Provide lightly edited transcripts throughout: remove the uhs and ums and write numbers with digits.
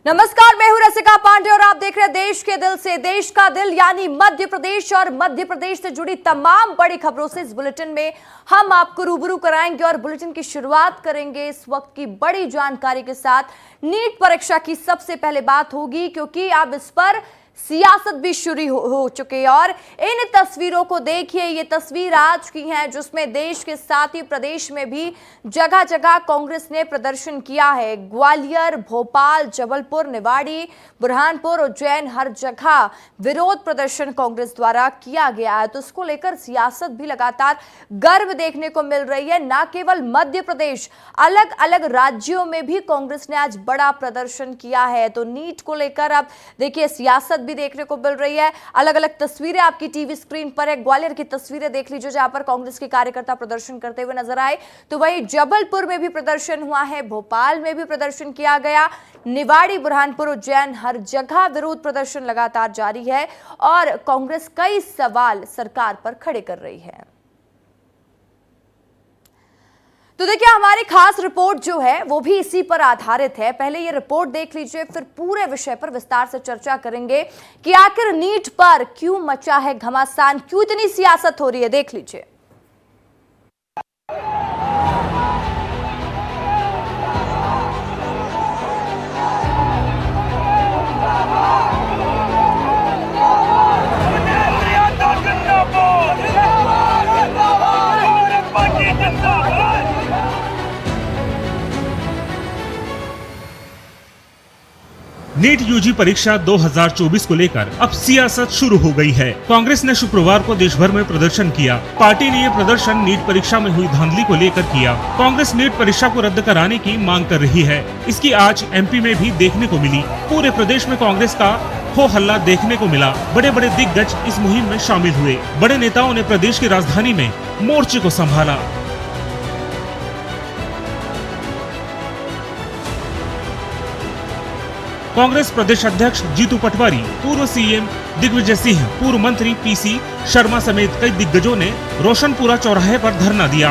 नमस्कार, मैं हूं रसिका पांडे और आप देख रहे हैं देश के दिल से। देश का दिल यानी मध्य प्रदेश और मध्य प्रदेश से जुड़ी तमाम बड़ी खबरों से इस बुलेटिन में हम आपको रूबरू कराएंगे और बुलेटिन की शुरुआत करेंगे इस वक्त की बड़ी जानकारी के साथ। नीट परीक्षा की सबसे पहले बात होगी क्योंकि अब इस पर सियासत भी शुरू हो चुकी है और इन तस्वीरों को देखिए। ये तस्वीर आज की है जिसमें देश के साथ ही प्रदेश में भी जगह जगह कांग्रेस ने प्रदर्शन किया है। ग्वालियर, भोपाल, जबलपुर, निवाड़ी, बुरहानपुर, उज्जैन, हर जगह विरोध प्रदर्शन कांग्रेस द्वारा किया गया है। तो इसको लेकर सियासत भी लगातार गर्म देखने को मिल रही है। न केवल मध्य प्रदेश, अलग अलग राज्यों में भी कांग्रेस ने आज बड़ा प्रदर्शन किया है। तो नीट को लेकर अब देखिए सियासत भी देखने को मिल रही है। अलग अलग तस्वीरें आपकी टीवी स्क्रीन पर है। ग्वालियर की तस्वीरें देख लीजिए जहां पर कांग्रेस के कार्यकर्ता प्रदर्शन करते हुए नजर आए। तो वहीं जबलपुर में भी प्रदर्शन हुआ है, भोपाल में भी प्रदर्शन किया गया, निवाड़ी, बुरहानपुर, उज्जैन, हर जगह विरोध प्रदर्शन लगातार जारी है और कांग्रेस कई सवाल सरकार पर खड़े कर रही है। तो देखिए हमारी खास रिपोर्ट जो है वो भी इसी पर आधारित है। पहले ये रिपोर्ट देख लीजिए, फिर पूरे विषय पर विस्तार से चर्चा करेंगे कि आखिर नीट पर क्यों मचा है घमासान, क्यों इतनी सियासत हो रही है। देख लीजिए। नीट यूजी परीक्षा 2024 को लेकर अब सियासत शुरू हो गई है। कांग्रेस ने शुक्रवार को देश भर में प्रदर्शन किया। पार्टी ने ये प्रदर्शन नीट परीक्षा में हुई धांधली को लेकर किया। कांग्रेस नीट परीक्षा को रद्द कराने की मांग कर रही है। इसकी आज एमपी में भी देखने को मिली। पूरे प्रदेश में कांग्रेस का हो हल्ला देखने को मिला। बड़े बड़े दिग्गज इस मुहिम में शामिल हुए। बड़े नेताओं ने प्रदेश की राजधानी में मोर्चे को संभाला। कांग्रेस प्रदेश अध्यक्ष जीतू पटवारी, पूर्व सीएम दिग्विजय सिंह, पूर्व मंत्री पीसी शर्मा समेत कई दिग्गजों ने रोशनपुरा चौराहे पर धरना दिया।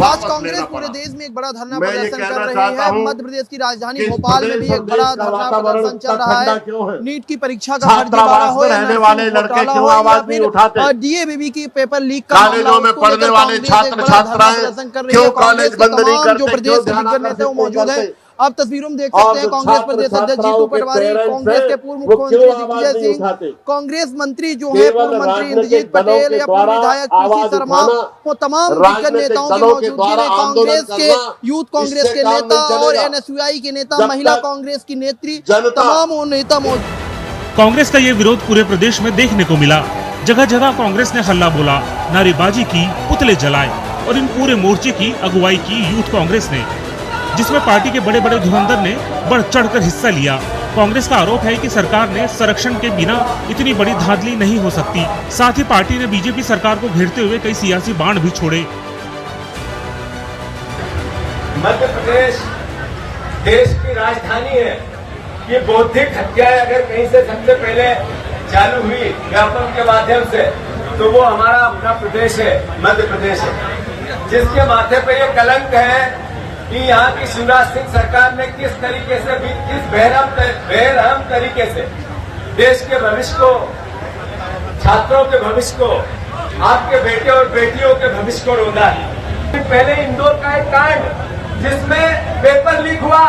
आज कांग्रेस पूरे देश में एक बड़ा धरना प्रदर्शन कर रही है। मध्य प्रदेश की राजधानी भोपाल में भी एक बड़ा धरना प्रदर्शन चल रहा है। नीट की परीक्षा का फर्जीवाड़ा हो, रहने वाले लड़के क्यों आवाज नहीं उठाते, डीएवीबी की पेपर लीक का मामला, में पढ़ने वाले छात्र छात्राएं क्यों कॉलेज बंद नहीं करते, जो प्रदेश के दिग्गज नेता वो मौजूद है। आप तस्वीरों में देख सकते हैं कांग्रेस प्रदेश अध्यक्ष जीतू पटवारी, कांग्रेस के पूर्व मुख्यमंत्री दिग्विजय सिंह, कांग्रेस मंत्री जो है पूर्व मंत्री इंद्रजीत पटेल या पूर्व विधायक पीसी शर्मा, वो तमाम दिग्गज नेताओं की मौजूदगी में कांग्रेस के यूथ कांग्रेस के नेता और एनएसयूआई के नेता, महिला कांग्रेस की नेत्री, तमाम नेता मौजूद। कांग्रेस का ये विरोध पूरे प्रदेश में देखने को मिला। जगह जगह कांग्रेस ने हल्ला बोला, नारेबाजी की, पुतले जलाए और इन पूरे मोर्चे की अगुवाई की यूथ कांग्रेस ने, जिसमें पार्टी के बड़े बड़े धुरंधर ने बढ़ चढ़कर हिस्सा लिया। कांग्रेस का आरोप है कि सरकार ने संरक्षण के बिना इतनी बड़ी धांधली नहीं हो सकती। साथ ही पार्टी ने बीजेपी सरकार को घेरते हुए कई सियासी बाण भी छोड़े। मध्य प्रदेश देश की राजधानी है। ये बौद्धिक हत्याएं अगर कहीं से सबसे पहले चालू हुई व्यापक के माध्यम से, तो वो हमारा अपना प्रदेश है, मध्य प्रदेश है, जिसके माथे पे ये कलंक है कि यहाँ की शिवराज सिंह सरकार ने किस तरीके से भी, किस बेरहम तरीके से देश के भविष्य को, छात्रों के भविष्य को, आपके बेटे और बेटियों के भविष्य को रोंदा है। पहले इंदौर का एक कांड जिसमें पेपर लीक हुआ,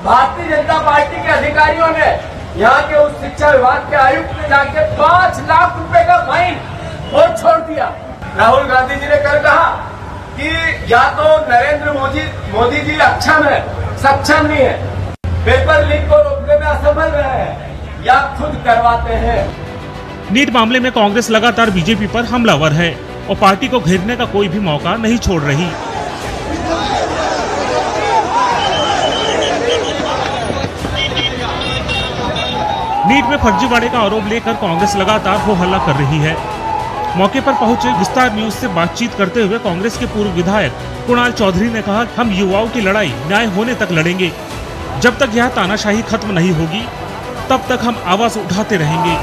भारतीय जनता पार्टी के अधिकारियों ने यहाँ के उस शिक्षा विभाग के आयुक्त ने जाके 5 लाख रुपए का फाइन और छोड़ दिया। राहुल गांधी जी ने कल कहा कि या तो नरेंद्र मोदी जी सक्षम नहीं है, पेपर लीक को रोकने में असफल रहे हैं, या खुद करवाते हैं। नीट मामले में कांग्रेस लगातार बीजेपी पर हमलावर है और पार्टी को घेरने का कोई भी मौका नहीं छोड़ रही। नीट में फर्जीवाड़े का आरोप लेकर कांग्रेस लगातार हो हल्ला कर रही है। मौके पर पहुंचे विस्तार न्यूज से बातचीत करते हुए कांग्रेस के पूर्व विधायक कुणाल चौधरी ने कहा, हम युवाओं की लड़ाई न्याय होने तक लड़ेंगे। जब तक यह तानाशाही खत्म नहीं होगी तब तक हम आवाज उठाते रहेंगे।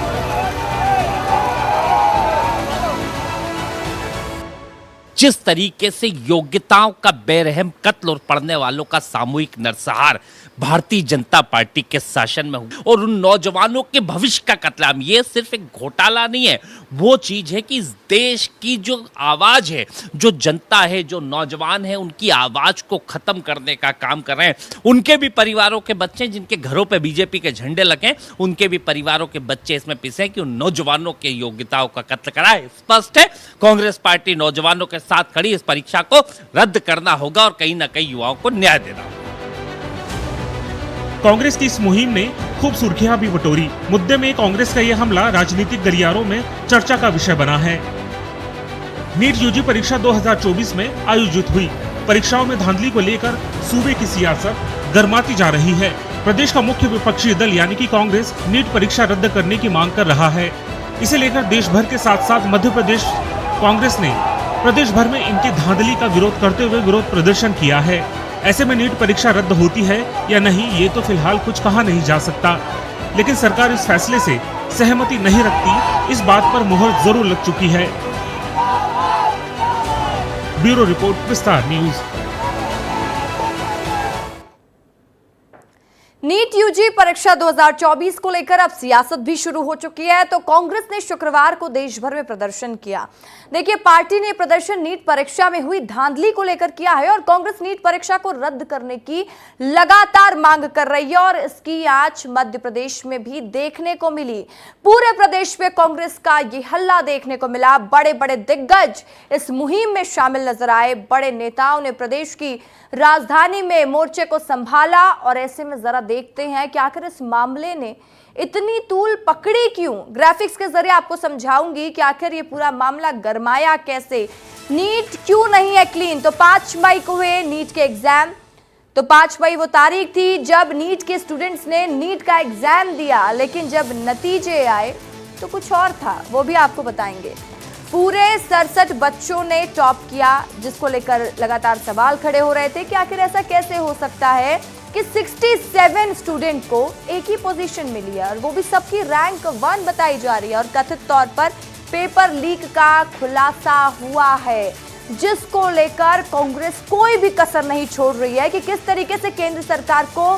जिस तरीके से योग्यताओं का बेरहम कत्ल और पढ़ने वालों का सामूहिक नरसंहार भारतीय जनता पार्टी के शासन में हुआ और उन नौजवानों के भविष्य का कत्लेआम, ये सिर्फ एक घोटाला नहीं है, वो चीज है कि इस देश की जो आवाज है, जो जनता है, जो नौजवान है, उनकी आवाज को खत्म करने का काम कर रहे हैं। उनके भी परिवारों के बच्चे जिनके घरों पे बीजेपी के झंडे लगे, उनके भी परिवारों के बच्चे इसमें पिसे कि उन नौजवानों के योग्यताओं का कत्ल कराए। स्पष्ट है, कांग्रेस पार्टी नौजवानों के साथ खड़ी, इस परीक्षा को रद्द करना होगा और कहीं ना कहीं युवाओं को न्याय देना होगा। कांग्रेस की इस मुहिम ने खूब सुर्खियां भी बटोरी। मुद्दे में कांग्रेस का यह हमला राजनीतिक गलियारों में चर्चा का विषय बना है। नीट यूजी परीक्षा 2024 में आयोजित हुई। परीक्षाओं में धांधली को लेकर सूबे की सियासत गर्माती जा रही है। प्रदेश का मुख्य विपक्षी दल यानी कि कांग्रेस नीट परीक्षा रद्द करने की मांग कर रहा है। इसे लेकर देश भर के साथ साथ मध्य प्रदेश कांग्रेस ने प्रदेश भर में इनकी धांधली का विरोध करते हुए विरोध प्रदर्शन किया है। ऐसे में नीट परीक्षा रद्द होती है या नहीं, ये तो फिलहाल कुछ कहा नहीं जा सकता, लेकिन सरकार इस फैसले से सहमति नहीं रखती, इस बात पर मुहर जरूर लग चुकी है। ब्यूरो रिपोर्ट, विस्तार न्यूज। नीट यूजी परीक्षा 2024 को लेकर अब सियासत भी शुरू हो चुकी है। तो कांग्रेस ने शुक्रवार को देश भर में प्रदर्शन किया। देखिए, पार्टी ने प्रदर्शन नीट परीक्षा में हुई धांधली को लेकर किया है और कांग्रेस नीट परीक्षा को रद्द करने की लगातार मांग कर रही है और इसकी आंच मध्य प्रदेश में भी देखने को मिली। पूरे प्रदेश में कांग्रेस का ये हल्ला देखने को मिला। बड़े बड़े दिग्गज इस मुहिम में शामिल नजर आए। बड़े नेताओं ने प्रदेश की राजधानी में मोर्चे को संभाला और ऐसे में जरा देखते हैं कि आखिर इस मामले ने इतनी तूल पकड़ी क्यों। ग्राफिक्स के जरिए आपको समझाऊंगी कि आखिर ये पूरा मामला गरमाया कैसे। नीट क्यों नहीं है क्लीन। तो 5 मई को हुए नीट के एग्जाम। तो 5 मई वो तारीख थी जब नीट के स्टूडेंट्स ने नीट का एग्जाम दिया, लेकिन जब नतीजे आए तो कुछ और था, वो भी आपको बताएंगे। पूरे 67 बच्चों ने टॉप किया, जिसको लेकर लगातार सवाल खड़े हो रहे थे कि आखिर ऐसा कैसे हो सकता है कि 67 स्टूडेंट को एक ही पोजीशन मिली है और वो भी सबकी रैंक 1 बताई जा रही है। और कथित तौर पर पेपर लीक का खुलासा हुआ है, जिसको लेकर कांग्रेस कोई भी कसर नहीं छोड़ रही है कि किस तरीके से केंद्र सरकार को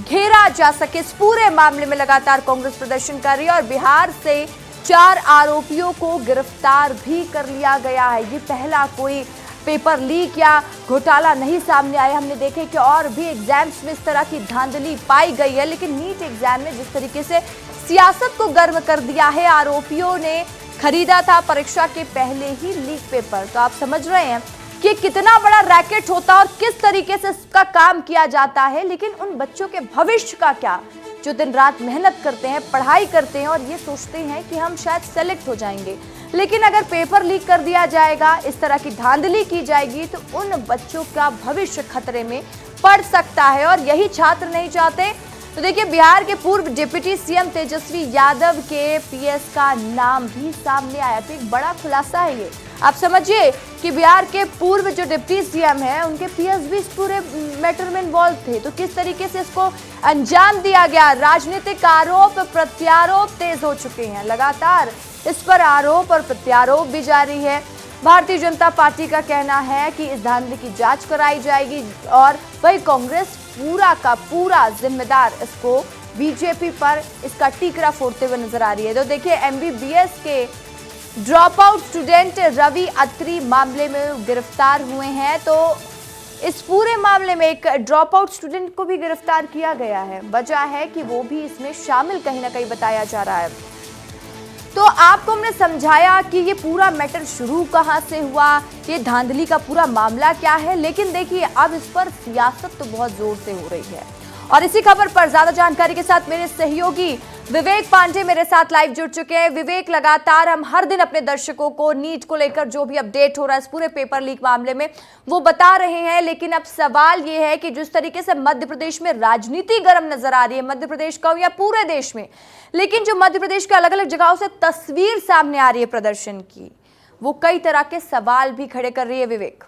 घेरा जा सके। इस पूरे मामले में लगातार कांग्रेस प्रदर्शन कर रही है और बिहार से 4 आरोपियों को गिरफ्तार भी कर लिया गया है। ये पहला कोई पेपर लीक या घोटाला नहीं सामने आया। हमने देखे कि और भी एग्जाम्स में इस तरह की धांधली पाई गई है, लेकिन नीट एग्जाम में जिस तरीके से सियासत को गर्म कर दिया है, आरोपियों ने खरीदा था परीक्षा के पहले ही लीक पेपर। तो आप समझ रहे हैं कि कितना बड़ा रैकेट होता है और किस तरीके से इसका काम किया जाता है। लेकिन उन बच्चों के भविष्य का क्या, जो दिन रात मेहनत करते हैं, पढ़ाई करते हैं और ये सोचते हैं कि हम शायद सेलेक्ट हो जाएंगे, लेकिन अगर पेपर लीक कर दिया जाएगा, इस तरह की धांधली की जाएगी, तो उन बच्चों का भविष्य खतरे में पड़ सकता है और यही छात्र नहीं चाहते। तो देखिए, बिहार के पूर्व डिप्टी सीएम तेजस्वी यादव के पीएस का नाम भी सामने आया। तो एक बड़ा खुलासा है ये। आप समझिए कि बिहार के पूर्व जो डिप्टी सीएम है, उनके पीएस भी इस पूरे मैटर में इन्वॉल्व थे। तो किस तरीके से इसको अंजाम दिया गया। राजनीतिक आरोप प्रत्यारोप तेज हो चुके हैं, लगातार इस पर आरोप और प्रत्यारोप भी जारी है। भारतीय जनता पार्टी का कहना है कि इस धांधली की जांच कराई जाएगी और वही कांग्रेस पूरा का पूरा जिम्मेदार इसको बीजेपी पर इसका टीकरा फोड़ते हुए नजर आ रही है। तो देखिए, एमबीबीएस के ड्रॉप आउट स्टूडेंट रवि अत्री मामले में गिरफ्तार हुए हैं। तो इस पूरे मामले में एक ड्रॉप आउट स्टूडेंट को भी गिरफ्तार किया गया है। वजह है कि वो भी इसमें शामिल कहीं ना कहीं बताया जा रहा है। तो आपको हमने समझाया कि ये पूरा मैटर शुरू कहां से हुआ, ये धांधली का पूरा मामला क्या है। लेकिन देखिए, अब इस पर सियासत तो बहुत जोर से हो रही है। और इसी खबर पर ज्यादा जानकारी के साथ मेरे सहयोगी विवेक पांडे मेरे साथ लाइव जुड़ चुके हैं। विवेक, लगातार हम हर दिन अपने दर्शकों को नीट को लेकर जो भी अपडेट हो रहा है इस पूरे पेपर लीक मामले में वो बता रहे हैं, लेकिन अब सवाल ये है कि जिस तरीके से मध्य प्रदेश में राजनीति गर्म नजर आ रही है, मध्य प्रदेश का या पूरे देश में, लेकिन जो मध्य प्रदेश के अलग अलग जगहों से तस्वीर सामने आ रही है प्रदर्शन की, वो कई तरह के सवाल भी खड़े कर रही है। विवेक,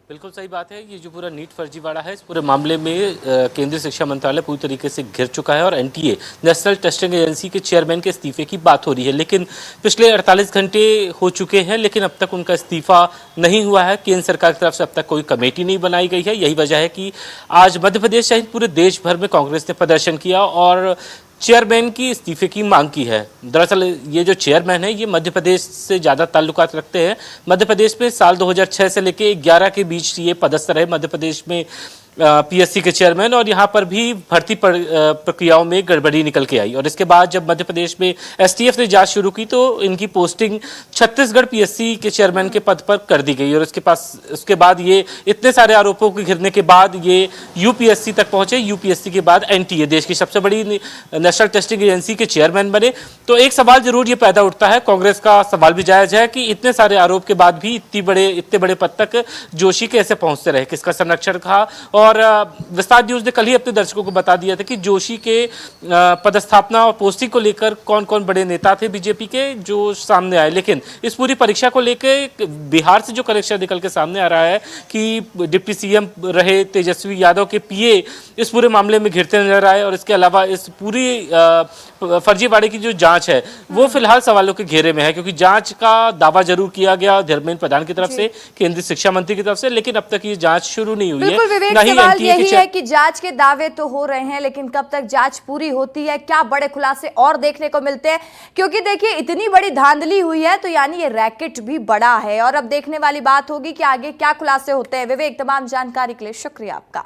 बिल्कुल सही बात है। ये जो पूरा नीट फर्जीवाड़ा है, इस पूरे मामले में केंद्रीय शिक्षा मंत्रालय पूरी तरीके से घिर चुका है और एनटीए, नेशनल टेस्टिंग एजेंसी के चेयरमैन के इस्तीफे की बात हो रही है। लेकिन पिछले 48 घंटे हो चुके हैं, लेकिन अब तक उनका इस्तीफा नहीं हुआ है। केंद्र सरकार की तरफ से अब तक कोई कमेटी नहीं बनाई गई है। यही वजह है कि आज मध्य प्रदेश सहित पूरे देश भर में कांग्रेस ने प्रदर्शन किया और चेयरमैन की इस्तीफे की मांग की है। दरअसल ये जो चेयरमैन है, ये मध्य प्रदेश से ज़्यादा ताल्लुकात रखते हैं। मध्य प्रदेश में साल 2006 से लेके 11 के बीच ये पदस्थ रहे मध्य प्रदेश में पीएससी के चेयरमैन, और यहाँ पर भी भर्ती प्रक्रियाओं में गड़बड़ी निकल के आई। और इसके बाद जब मध्य प्रदेश में एसटीएफ ने जांच शुरू की तो इनकी पोस्टिंग छत्तीसगढ़ पीएससी के चेयरमैन के पद पर कर दी गई। और उसके बाद ये इतने सारे आरोपों के घिरने के बाद ये यूपीएससी तक पहुंचे। यूपीएससी के बाद एनटीए, देश की सबसे बड़ी नेशनल टेस्टिंग एजेंसी के चेयरमैन बने। तो एक सवाल जरूर ये पैदा उठता है, कांग्रेस का सवाल भी जायज है, कि इतने सारे आरोप के बाद भी इतने बड़े पद तक जोशी कैसे पहुंचते रहे, किसका संरक्षण था। और विस्तार न्यूज ने कल ही अपने दर्शकों को बता दिया था कि जोशी के पदस्थापना और पोस्टिंग को लेकर कौन कौन बड़े नेता थे बीजेपी के जो सामने आए। लेकिन इस पूरी परीक्षा को लेकर बिहार से जो कलेक्शन निकल के सामने आ रहा है कि डिप्टी सीएम रहे तेजस्वी यादव के पीए इस पूरे मामले में घिरते नजर आए। और इसके अलावा इस पूरी फर्जीवाड़े की जो जांच है वो फिलहाल सवालों के घेरे में है, क्योंकि जांच का दावा जरूर किया गया धर्मेंद्र प्रधान की तरफ से, केंद्रीय शिक्षा मंत्री की तरफ से, लेकिन अब तक ये जांच शुरू नहीं हुई है। यही है कि जांच के दावे तो हो रहे हैं, लेकिन कब तक जांच पूरी होती है, क्या बड़े खुलासे और देखने को मिलते हैं। क्योंकि देखिए इतनी बड़ी धांधली हुई है तो यानी ये रैकेट भी बड़ा है। और अब देखने वाली बात होगी कि आगे क्या खुलासे होते हैं। विवेक, तमाम जानकारी के लिए शुक्रिया आपका।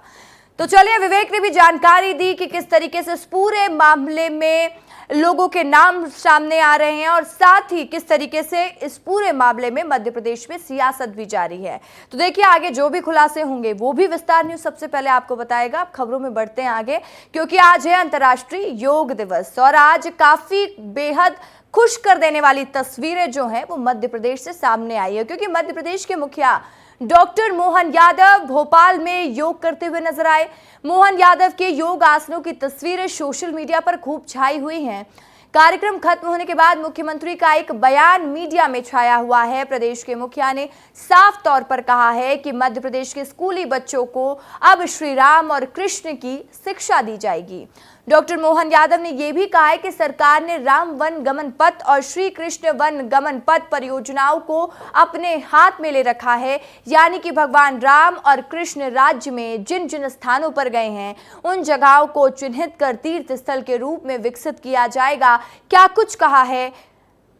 तो चलिए, विवेक ने भी जानकारी दी कि किस तरीके से इस पूरे मामले में लोगों के नाम सामने आ रहे हैं और साथ ही किस तरीके से इस पूरे मामले में मध्य प्रदेश में सियासत भी जारी है। तो देखिए आगे जो भी खुलासे होंगे वो भी विस्तार न्यूज सबसे पहले आपको बताएगा। अब खबरों में बढ़ते हैं आगे, क्योंकि आज है अंतर्राष्ट्रीय योग दिवस और आज काफी बेहद खुश कर देने वाली तस्वीरें जो हैं वो मध्य प्रदेश से सामने आई है। क्योंकि मध्य प्रदेश के मुखिया डॉक्टर मोहन यादव भोपाल में योग करते हुए नजर आए। मोहन यादव के योग आसनों की तस्वीरें सोशल मीडिया पर खूब छाई हुई हैं। कार्यक्रम खत्म होने के बाद मुख्यमंत्री का एक बयान मीडिया में छाया हुआ है। प्रदेश के मुखिया ने साफ तौर पर कहा है कि मध्य प्रदेश के स्कूली बच्चों को अब श्री राम और कृष्ण की शिक्षा दी जाएगी। डॉक्टर मोहन यादव ने यह भी कहा है कि सरकार ने राम वन गमन पथ और श्री कृष्ण वन गमन पथ परियोजनाओं को अपने हाथ में ले रखा है। यानी कि भगवान राम और कृष्ण राज्य में जिन जिन स्थानों पर गए हैं उन जगहों को चिन्हित कर तीर्थ स्थल के रूप में विकसित किया जाएगा। क्या कुछ कहा है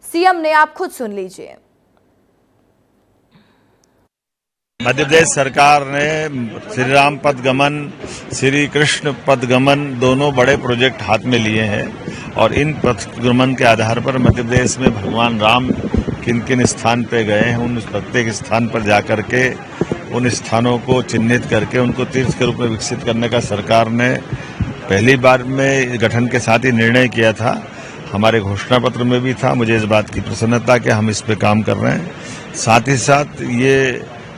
सीएम ने, आप खुद सुन लीजिए। मध्य प्रदेश सरकार ने श्री राम पदगमन, श्री कृष्ण पदगमन दोनों बड़े प्रोजेक्ट हाथ में लिए हैं और इन पदगमन के आधार पर मध्य प्रदेश में भगवान राम किन किन स्थान पे गए हैं उन प्रत्येक स्थान पर जाकर के उन स्थानों को चिन्हित करके उनको तीर्थ के रूप में विकसित करने का सरकार ने पहली बार में गठन के साथ ही निर्णय किया था। हमारे घोषणा पत्र में भी था। मुझे इस बात की प्रसन्नता कि हम इस पे काम कर रहे हैं। साथ ही साथ ये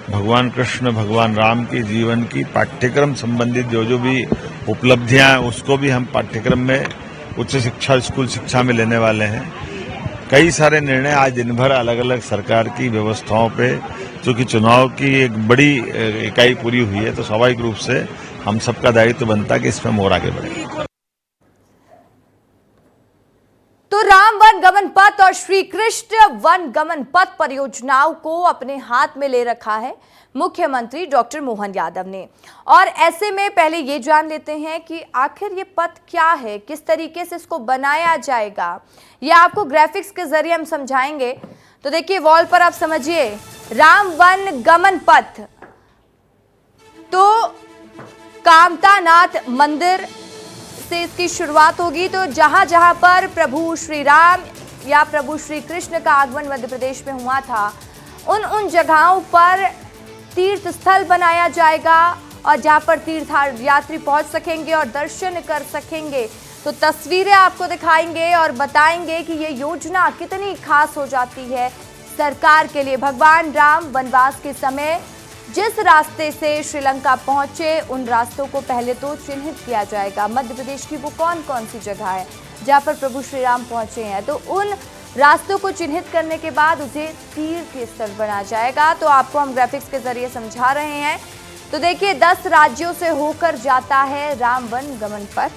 भगवान कृष्ण भगवान राम की जीवन की पाठ्यक्रम संबंधित जो भी उपलब्धियां हैं उसको भी हम पाठ्यक्रम में उच्च शिक्षा स्कूल शिक्षा में लेने वाले हैं। कई सारे निर्णय आज दिन भर अलग अलग सरकार की व्यवस्थाओं पे, चूंकि चुनाव की एक बड़ी इकाई पूरी हुई है तो स्वाभाविक रूप से हम सबका दायित्व बनता है कि इसमें और आगे बढ़े। तो राम वन गमन पथ और श्री कृष्ण वन गमन पथ परियोजनाओं को अपने हाथ में ले रखा है मुख्यमंत्री डॉक्टर मोहन यादव ने। और ऐसे में पहले ये जान लेते हैं कि आखिर ये पथ क्या है, किस तरीके से इसको बनाया जाएगा, ये आपको ग्राफिक्स के जरिए हम समझाएंगे। तो देखिए वॉल पर आप समझिए राम वन गमन पथ। तो कामतानाथ मंदिर से इसकी शुरुआत होगी। तो जहां जहां पर प्रभु श्री राम या प्रभु श्री कृष्ण का आगमन मध्य प्रदेश में हुआ था उन जगहों पर तीर्थ स्थल बनाया जाएगा और जहां पर तीर्थयात्री पहुंच सकेंगे और दर्शन कर सकेंगे। तो तस्वीरें आपको दिखाएंगे और बताएंगे कि ये योजना कितनी खास हो जाती है सरकार के लिए। भगवान राम वनवास के समय जिस रास्ते से श्रीलंका पहुंचे उन रास्तों को पहले तो चिन्हित किया जाएगा। मध्य प्रदेश की वो कौन कौन सी जगह है जहां पर प्रभु श्री राम पहुंचे हैं, तो उन रास्तों को चिन्हित करने के बाद उसे तीर्थ स्थल बनाया जाएगा। तो आपको हम ग्राफिक्स के जरिए समझा रहे हैं। तो देखिए 10 राज्यों से होकर जाता है राम वन गमन पथ।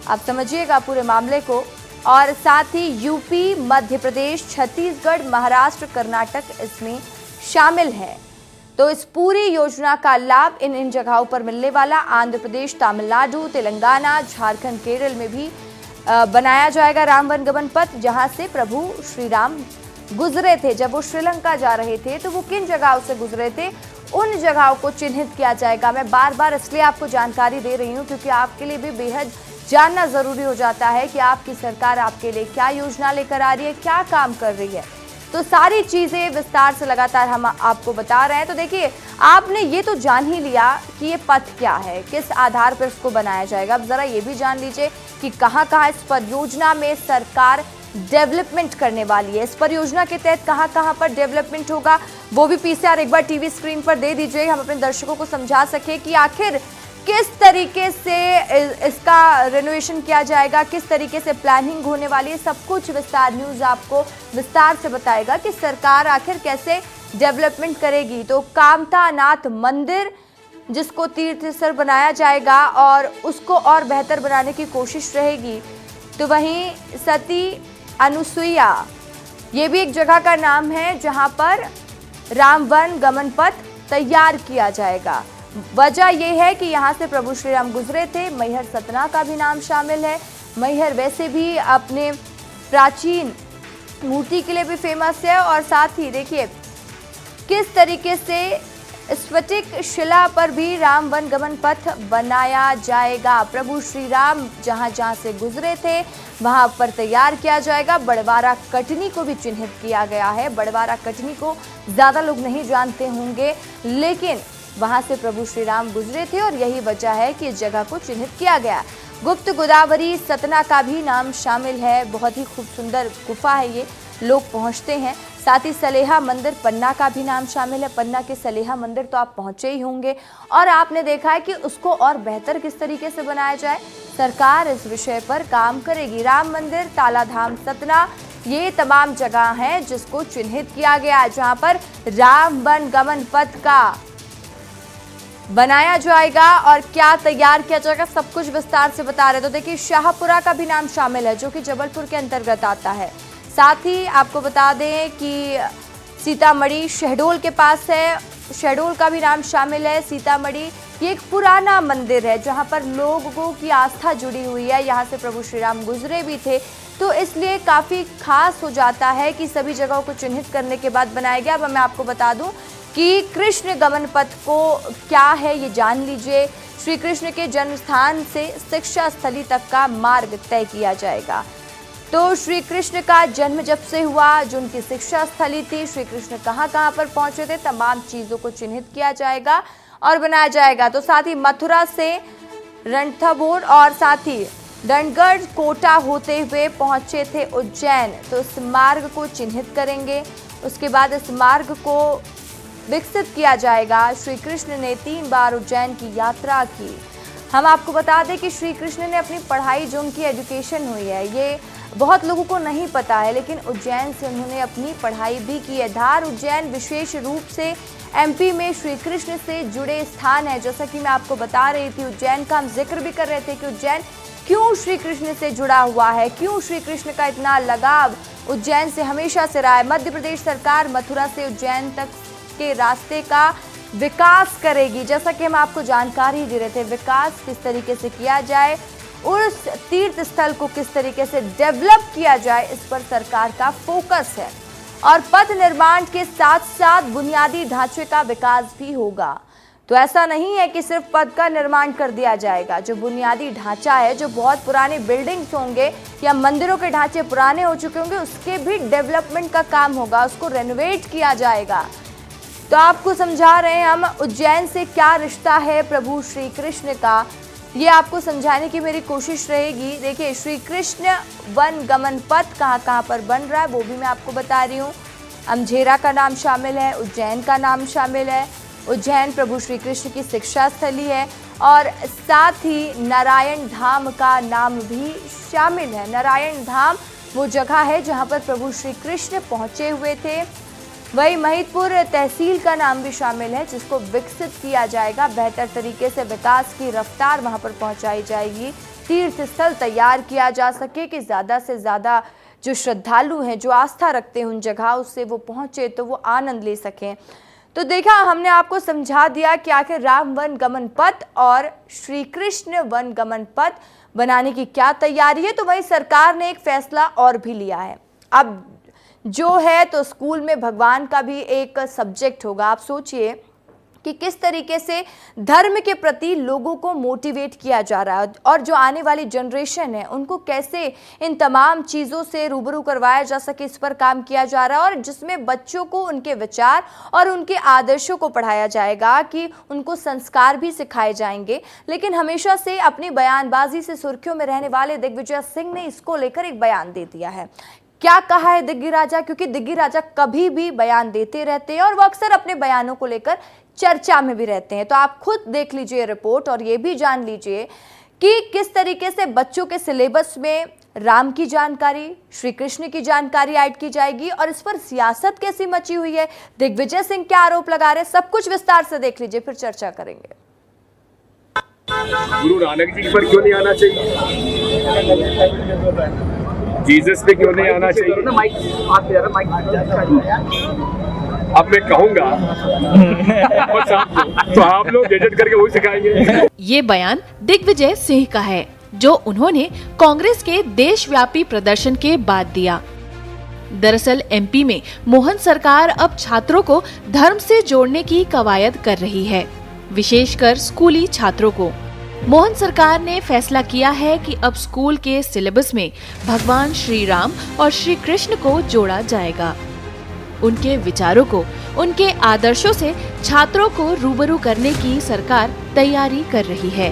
आप समझिएगा पूरे मामले को। और साथ ही यूपी, मध्य प्रदेश, छत्तीसगढ़, महाराष्ट्र, कर्नाटक इसमें शामिल है। तो इस पूरी योजना का लाभ इन जगहों पर मिलने वाला। आंध्र प्रदेश, तमिलनाडु, तेलंगाना, झारखंड, केरल में भी बनाया जाएगा राम वन गमन पथ, जहां से प्रभु श्री राम गुजरे थे। जब वो श्रीलंका जा रहे थे तो वो किन जगहों से गुजरे थे, उन जगहों को चिन्हित किया जाएगा। मैं बार बार इसलिए आपको जानकारी दे रही हूँ क्योंकि आपके लिए भी बेहद जानना जरूरी हो जाता है कि आपकी सरकार आपके लिए क्या योजना लेकर आ रही है, क्या काम कर रही है। तो सारी चीजें विस्तार से लगातार हम आपको बता रहे हैं। तो देखिए आपने ये तो जान ही लिया कि ये पथ क्या है, किस आधार पर इसको बनाया जाएगा। अब जरा ये भी जान लीजिए कि कहाँ-कहाँ इस परियोजना में सरकार डेवलपमेंट करने वाली है। इस परियोजना के तहत कहाँ-कहाँ पर डेवलपमेंट होगा वो भी पीसीआर एक बार टीवी स्क्रीन पर दे दीजिए, हम अपने दर्शकों को समझा सके कि आखिर किस तरीके से इसका रेनोवेशन किया जाएगा, किस तरीके से प्लानिंग होने वाली है। सब कुछ विस्तार न्यूज़ आपको विस्तार से बताएगा कि सरकार आखिर कैसे डेवलपमेंट करेगी। तो कामतानाथ मंदिर जिसको तीर्थ स्थल बनाया जाएगा और उसको और बेहतर बनाने की कोशिश रहेगी। तो वहीं सती अनुसुईया ये भी एक जगह का नाम है जहां पर राम वन गमन पथ तैयार किया जाएगा। वजह यह है कि यहाँ से प्रभु श्री राम गुजरे थे। मैहर सतना का भी नाम शामिल है। मैहर वैसे भी अपने प्राचीन मूर्ति के लिए भी फेमस है। और साथ ही देखिए किस तरीके से स्फटिक शिला पर भी राम वन गमन पथ बनाया जाएगा। प्रभु श्री राम जहाँ जहाँ से गुजरे थे वहाँ पर तैयार किया जाएगा। बड़वारा कटनी को भी चिन्हित किया गया है। बड़वारा कटनी को ज़्यादा लोग नहीं जानते होंगे, लेकिन वहाँ से प्रभु श्री राम गुजरे थे और यही वजह है कि इस जगह को चिन्हित किया गया। गुप्त गोदावरी सतना का भी नाम शामिल है। बहुत ही खूब सुंदर गुफा है, ये लोग पहुँचते हैं। साथ ही सलेहा मंदिर पन्ना का भी नाम शामिल है। पन्ना के सलेहा मंदिर तो आप पहुंचे ही होंगे और आपने देखा है कि उसको और बेहतर किस तरीके से बनाया जाए। सरकार इस विषय पर काम करेगी। राम मंदिर, तालाधाम सतना, ये तमाम जगह हैं जिसको चिन्हित किया गया है, जहां पर राम वन गमन पथ का बनाया जाएगा और क्या तैयार किया जाएगा सब कुछ विस्तार से बता रहे। तो देखिए शाहपुरा का भी नाम शामिल है जो कि जबलपुर के अंतर्गत आता है। साथ ही आपको बता दें कि सीतामढ़ी शहडोल के पास है, शहडोल का भी नाम शामिल है। सीतामढ़ी ये एक पुराना मंदिर है जहां पर लोगों की आस्था जुड़ी हुई है। यहाँ से प्रभु श्री राम गुजरे भी थे, तो इसलिए काफ़ी खास हो जाता है कि सभी जगहों को चिन्हित करने के बाद बनाया गया। अब मैं आपको बता दूं कि कृष्ण गमन पथ को क्या है ये जान लीजिए। श्री कृष्ण के जन्म स्थान से शिक्षा स्थली तक का मार्ग तय किया जाएगा। तो श्री कृष्ण का जन्म जब से हुआ, जो उनकी शिक्षा स्थली थी, श्री कृष्ण कहाँ कहाँ पर पहुंचे थे, तमाम चीज़ों को चिन्हित किया जाएगा और बनाया जाएगा। तो साथ ही मथुरा से रणथंभौर और साथ ही डंडगढ़ कोटा होते हुए पहुंचे थे उज्जैन, तो इस मार्ग को चिन्हित करेंगे। उसके बाद इस मार्ग को विकसित किया जाएगा। श्री कृष्ण ने 3 बार उज्जैन की यात्रा की। हम आपको बता दें कि श्री कृष्ण ने अपनी पढ़ाई, जो उनकी एजुकेशन हुई है, ये बहुत लोगों को नहीं पता है, लेकिन उज्जैन से उन्होंने अपनी पढ़ाई भी की है। धार उज्जैन विशेष रूप से एमपी में श्री कृष्ण से जुड़े स्थान है। जैसा कि मैं आपको बता रही थी, उज्जैन का हम जिक्र भी कर रहे थे कि उज्जैन क्यों श्री कृष्ण से जुड़ा हुआ है, क्यों श्री कृष्ण का इतना लगाव उज्जैन से हमेशा से रहा है। मध्य प्रदेश सरकार मथुरा से उज्जैन तक के रास्ते का विकास करेगी। जैसा कि हम आपको जानकारी दे रहे थे, विकास किस तरीके से किया जाए, उस तीर्थ स्थल को किस तरीके से डेवलप किया जाए, इस पर सरकार का फोकस है। और पथ निर्माण के साथ साथ बुनियादी ढांचे का विकास भी होगा। तो ऐसा नहीं है कि सिर्फ पथ का निर्माण कर दिया जाएगा। जो बुनियादी ढांचा है, जो बहुत पुराने बिल्डिंग्स होंगे या मंदिरों के ढांचे पुराने हो चुके होंगे, उसके भी डेवलपमेंट का काम होगा, उसको रेनोवेट किया जाएगा। तो आपको समझा रहे हैं हम उज्जैन से क्या रिश्ता है प्रभु श्री कृष्ण का, ये आपको समझाने की मेरी कोशिश रहेगी। देखिए श्री कृष्ण वन गमन पथ कहाँ कहाँ पर बन रहा है वो भी मैं आपको बता रही हूँ। अमझेरा का नाम शामिल है, उज्जैन का नाम शामिल है। उज्जैन प्रभु श्री कृष्ण की शिक्षा स्थली है और साथ ही नारायण धाम का नाम भी शामिल है। नारायण धाम वो जगह है जहां पर प्रभु श्री कृष्ण पहुंचे हुए थे। वही महिदपुर तहसील का नाम भी शामिल है, जिसको विकसित किया जाएगा। बेहतर तरीके से विकास की रफ्तार वहां पर पहुंचाई जाएगी। तीर्थ स्थल तैयार किया जा सके कि ज़्यादा से ज़्यादा जो श्रद्धालु हैं, जो आस्था रखते हैं उन जगहों से वो पहुंचे तो वो आनंद ले सकें। तो देखा, हमने आपको समझा दिया कि आखिर राम वन गमन पथ और श्री कृष्ण वन गमन पथ बनाने की क्या तैयारी है। तो वही सरकार ने एक फैसला और भी लिया है। अब जो है तो स्कूल में भगवान का भी एक सब्जेक्ट होगा। आप सोचिए कि किस तरीके से धर्म के प्रति लोगों को मोटिवेट किया जा रहा है और जो आने वाली जनरेशन है उनको कैसे इन तमाम चीज़ों से रूबरू करवाया जा सके, इस पर काम किया जा रहा है। और जिसमें बच्चों को उनके विचार और उनके आदर्शों को पढ़ाया जाएगा, कि उनको संस्कार भी सिखाए जाएंगे। लेकिन हमेशा से अपनी बयानबाजी से सुर्खियों में रहने वाले दिग्विजय सिंह ने इसको लेकर एक बयान दे दिया है। क्या कहा है दिग्गी राजा, क्योंकि दिग्गी राजा कभी भी बयान देते रहते हैं और वो अक्सर अपने बयानों को लेकर चर्चा में भी रहते हैं। तो आप खुद देख लीजिए रिपोर्ट और ये भी जान लीजिए कि किस तरीके से बच्चों के सिलेबस में राम की जानकारी, श्री कृष्ण की जानकारी ऐड की जाएगी और इस पर सियासत कैसी मची हुई है, दिग्विजय सिंह क्या आरोप लगा रहे हैं, सब कुछ विस्तार से देख लीजिए, फिर चर्चा करेंगे। गुरु नानक जी पर क्यों नहीं आना चाहिए? जीसस पे क्यों नहीं आना चाहिए? अब मैं कहूंगा तो आप लोग एडिट करके वही सिखाएंगे। ये बयान दिग्विजय सिंह का है, जो उन्होंने कांग्रेस के देशव्यापी प्रदर्शन के बाद दिया। दरअसल एमपी में मोहन सरकार अब छात्रों को धर्म से जोड़ने की कवायद कर रही है, विशेषकर स्कूली छात्रों को। मोहन सरकार ने फैसला किया है कि अब स्कूल के सिलेबस में भगवान श्री राम और श्री कृष्ण को जोड़ा जाएगा। उनके विचारों को, उनके आदर्शों से छात्रों को रूबरू करने की सरकार तैयारी कर रही है।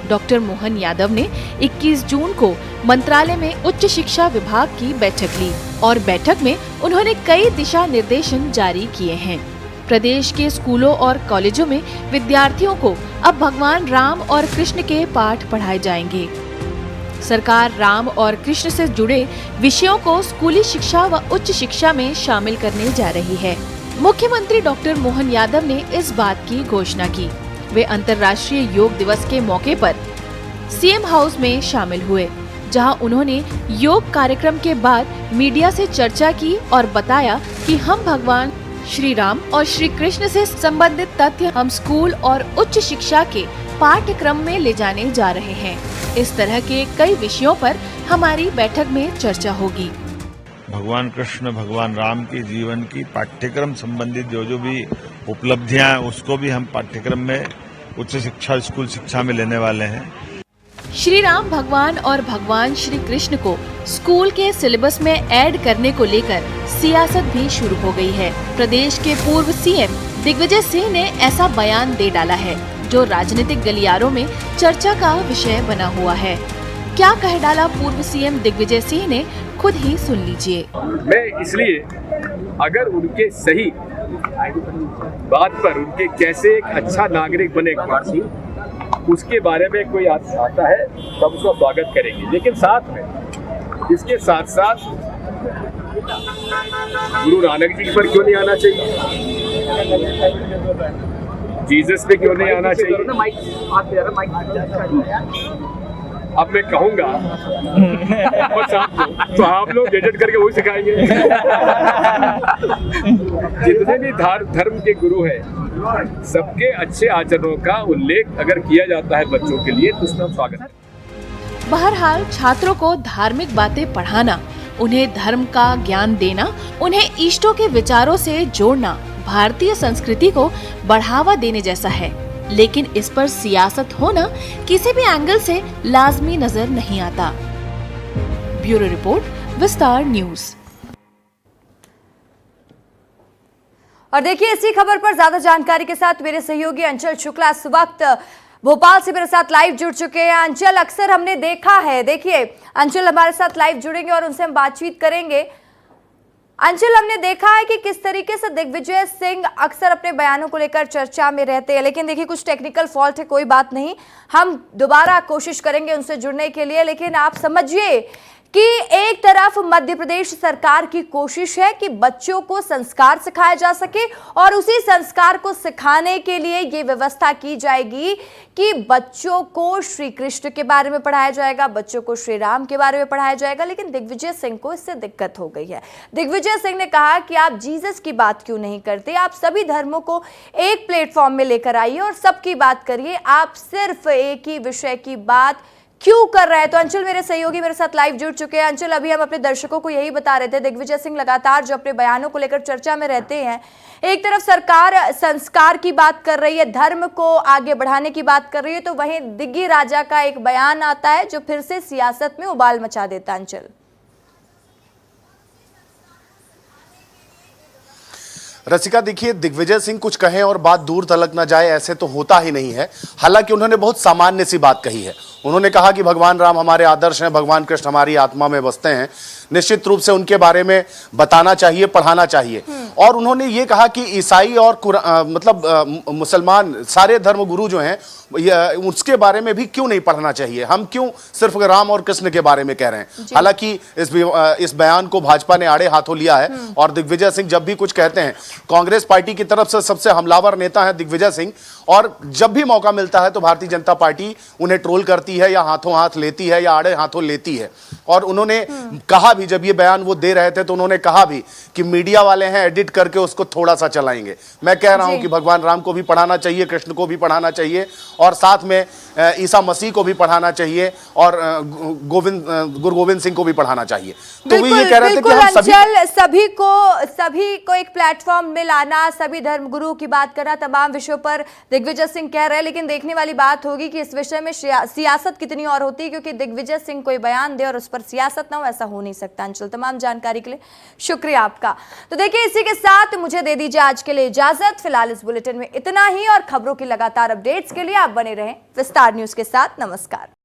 डॉक्टर मोहन यादव ने 21 जून को मंत्रालय में उच्च शिक्षा विभाग की बैठक ली और बैठक में उन्होंने कई दिशा निर्देशन जारी किए हैं। प्रदेश के स्कूलों और कॉलेजों में विद्यार्थियों को अब भगवान राम और कृष्ण के पाठ पढ़ाए जाएंगे। सरकार राम और कृष्ण से जुड़े विषयों को स्कूली शिक्षा व उच्च शिक्षा में शामिल करने जा रही है। मुख्यमंत्री डॉक्टर मोहन यादव ने इस बात की घोषणा की। वे अंतर्राष्ट्रीय योग दिवस के मौके पर सीएम हाउस में शामिल हुए, जहां उन्होंने योग कार्यक्रम के बाद मीडिया से चर्चा की और बताया कि हम भगवान श्री राम और श्री कृष्ण से संबंधित तथ्य हम स्कूल और उच्च शिक्षा के पाठ्यक्रम में ले जाने जा रहे हैं। इस तरह के कई विषयों पर हमारी बैठक में चर्चा होगी। भगवान कृष्ण, भगवान राम के जीवन की पाठ्यक्रम संबंधित जो भी उपलब्धियां हैं उसको भी हम पाठ्यक्रम में उच्च शिक्षा, स्कूल शिक्षा में लेने वाले हैं। श्री राम भगवान और भगवान श्री कृष्ण को स्कूल के सिलेबस में ऐड करने को लेकर सियासत भी शुरू हो गई है। प्रदेश के पूर्व सीएम दिग्विजय सिंह ने ऐसा बयान दे डाला है, जो राजनीतिक गलियारों में चर्चा का विषय बना हुआ है। क्या कह डाला पूर्व सीएम दिग्विजय सिंह ने, खुद ही सुन लीजिए। मैं इसलिए अगर उनके सही बात पर उनके कैसे एक अच्छा नागरिक बने उसके बारे में कोई आता है तब उसका स्वागत करेंगे, लेकिन साथ में इसके साथ साथ गुरु नानक जी पर क्यों नहीं आना चाहिए? जीसस पे क्यों नहीं आना चाहिए? अब मैं कहूंगा तो आप लोग एडिट करके वही सिखाएंगे। जितने भी धर्म के गुरु हैं, सबके अच्छे आचरणों का उल्लेख अगर किया जाता है बच्चों के लिए तो उसमें स्वागत है। बहरहाल छात्रों को धार्मिक बातें पढ़ाना, उन्हें धर्म का ज्ञान देना, उन्हें इष्टों के विचारों से जोड़ना भारतीय संस्कृति को बढ़ावा देने जैसा है। लेकिन इस पर सियासत होना किसी भी एंगल से लाजमी नजर नहीं आता। ब्यूरो रिपोर्ट, विस्तार न्यूज। और देखिए, इसी खबर पर ज्यादा जानकारी के साथ मेरे सहयोगी अंचल शुक्ला इस वक्त भोपाल से मेरे साथ लाइव जुड़ चुके हैं। अंचल, अक्सर हमने देखा है, देखिए अंचल हमारे साथ लाइव जुड़ेंगे और उनसे हम बातचीत करेंगे। अंचल, हमने देखा है कि किस तरीके से दिग्विजय सिंह अक्सर अपने बयानों को लेकर चर्चा में रहते हैं, लेकिन देखिए कुछ टेक्निकल फॉल्ट है, कोई बात नहीं, हम दोबारा कोशिश करेंगे उनसे जुड़ने के लिए। लेकिन आप समझिए कि एक तरफ मध्य प्रदेश सरकार की कोशिश है कि बच्चों को संस्कार सिखाया जा सके और उसी संस्कार को सिखाने के लिए ये व्यवस्था की जाएगी कि बच्चों को श्री कृष्ण के बारे में पढ़ाया जाएगा, बच्चों को श्री राम के बारे में पढ़ाया जाएगा। लेकिन दिग्विजय सिंह को इससे दिक्कत हो गई है। दिग्विजय सिंह ने कहा कि आप जीसस की बात क्यों नहीं करते, आप सभी धर्मों को एक प्लेटफॉर्म में लेकर आइए और सबकी बात करिए, आप सिर्फ एक ही विषय की बात क्यों कर रहे हैं। तो अंचल मेरे सहयोगी मेरे साथ लाइव जुड़ चुके हैं। अंचल, अभी हम अपने दर्शकों को यही बता रहे थे, दिग्विजय सिंह लगातार जो अपने बयानों को लेकर चर्चा में रहते हैं, एक तरफ सरकार संस्कार की बात कर रही है, धर्म को आगे बढ़ाने की बात कर रही है, तो वहीं दिग्गी राजा का एक बयान आता है जो फिर से सियासत में उबाल मचा देता है। अंचल, रसिका, देखिए, दिग्विजय सिंह कुछ कहें और बात दूर तलक ना जाए, ऐसे तो होता ही नहीं है। हालांकि उन्होंने बहुत सामान्य सी बात कही है। उन्होंने कहा कि भगवान राम हमारे आदर्श हैं, भगवान कृष्ण हमारी आत्मा में बसते हैं, निश्चित रूप से उनके बारे में बताना चाहिए, पढ़ाना चाहिए। और उन्होंने ये कहा कि ईसाई और मुसलमान सारे धर्मगुरु जो हैं उसके बारे में भी क्यों नहीं पढ़ना चाहिए, हम क्यों सिर्फ राम और कृष्ण के बारे में कह रहे हैं। हालांकि इस बयान को भाजपा ने आड़े हाथों लिया है और दिग्विजय सिंह जब भी कुछ कहते हैं, कांग्रेस पार्टी की तरफ से सबसे हमलावर नेता है दिग्विजय सिंह, और जब भी मौका मिलता है तो भारतीय जनता पार्टी उन्हें ट्रोल करती है या हाथों हाथ लेती है या आड़े हाथों लेती है। और उन्होंने कहा भी, जब ये बयान वो दे रहे थे तो उन्होंने कहा भी कि मीडिया वाले हैं, एडिट करके उसको थोड़ा सा चलाएंगे। मैं कह रहा हूं कि भगवान राम को भी पढ़ाना चाहिए, कृष्ण को भी पढ़ाना चाहिए और साथ में ईसा मसीह को भी पढ़ाना चाहिए और गुरु गोविंद सिंह को भी पढ़ाना चाहिए। तो वो ये कह रहे थे कि हम सभी को एक प्लेटफॉर्म में लाना, सभी धर्मगुरुओं की बात करना, तमाम विषयों पर दिग्विजय सिंह कह रहे हैं। लेकिन देखने वाली बात होगी कि इस विषय में सियासत कितनी और होती है, क्योंकि दिग्विजय सिंह कोई बयान दे और उस पर सियासत ना हो, ऐसा हो नहीं सकता। अंचल, तमाम जानकारी के लिए शुक्रिया आपका। तो देखिए, इसी के साथ मुझे दे दीजिए आज के लिए इजाजत। फिलहाल इस बुलेटिन में इतना ही और खबरों की लगातार अपडेट्स के लिए आप बने रहें विस्तार न्यूज के साथ। नमस्कार।